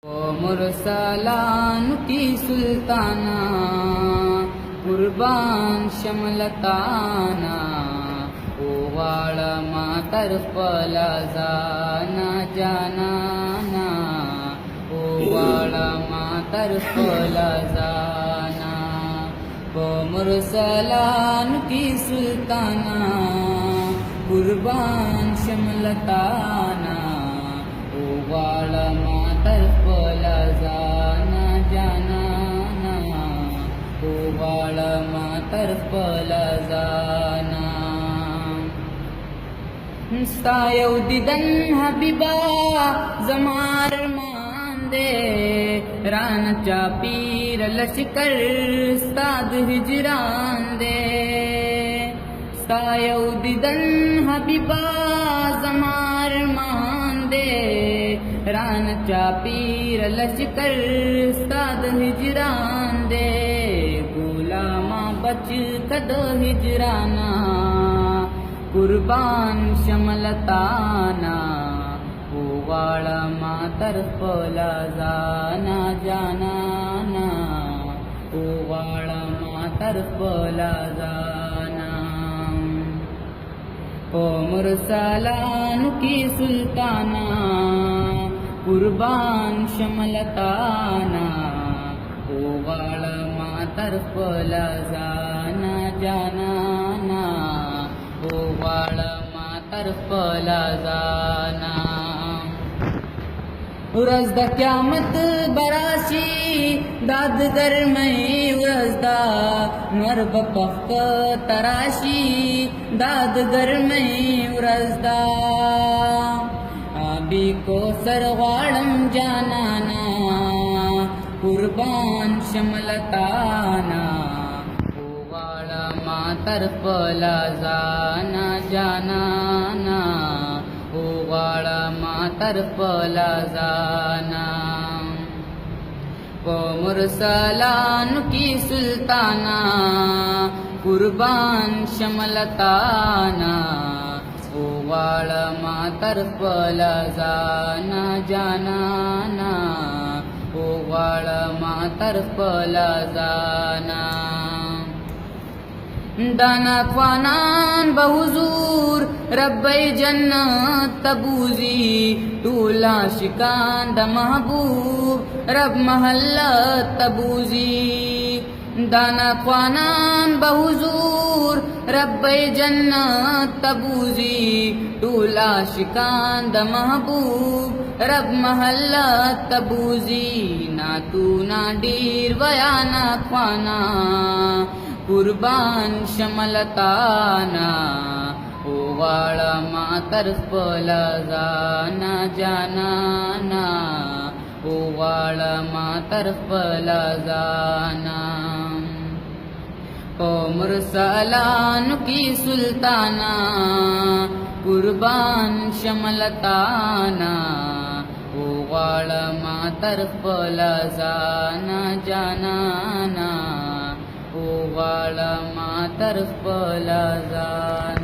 ओ मुरसलान की सुल्ताना कुर्बान शमलताना ओ वाड़ा मातर फला जाना जाना ओ वाड़ा मातर फला जाना ओ मुरसलान की सुल्ताना कुर्बान शमलताना ओ वाड़ा मातर फला जाना जाना ओ वाड़ा मातर फला जाना स्तायव दिदन हबीबा जमार मांदे रानच्या पीर लष्कर स्ताद हिजरान दे स्तायव दिदन हबीबा जमार मांदे रानच्या पीर लष्कर स्ताद हिजरान दे गुलामा बच कद हिजराना कुर्बान शमलताना ओ वाड़ा मातर फला जाना जाना ओ वाड़ा मातर फला जाना ओ मुरसलान की सुल्ताना कुर्बान शमलताना ओ वाड़ा मातर फला जाना जाना ओ वाड़ा मातर फला जाना उरजदा क्यामत बराशी दाद गरमई उरजदा नर बपक तराशी दाद गरमई उरजदा आबी को सरवाड़म जानाना कुर्बान शमलताना मातर फला जाना जाना ओ वाड़ा मातर फला जाना ओ मुरसलान की सुल्ताना कुर्बान शमलताना ओ वाड़ा मातर फला जाना जाना ओ वाड़ा मातर फला जाना दाना ख्वानान बहुजूर रब्बे जन्नत तबूजी टूला शिकान द महबूब रब महल्लत तबूजी दाना ख्वानान बहुजूर रब्बे जन्नत तबूजी टूला शिकान द महबूब रब महल्लत तबूजी ना तू ना डीर वयाना ख्वाना कुर्बान शमलताना ओ वाड़ा मातर फला जाना जाना ओ वाड़ा मातर फला जाना ओ मुरसलान की सुल्ताना कुर्बान शमलताना ओ वाड़ा मातर फला जाना जाना ओ वाड़ा मातर फला जाना।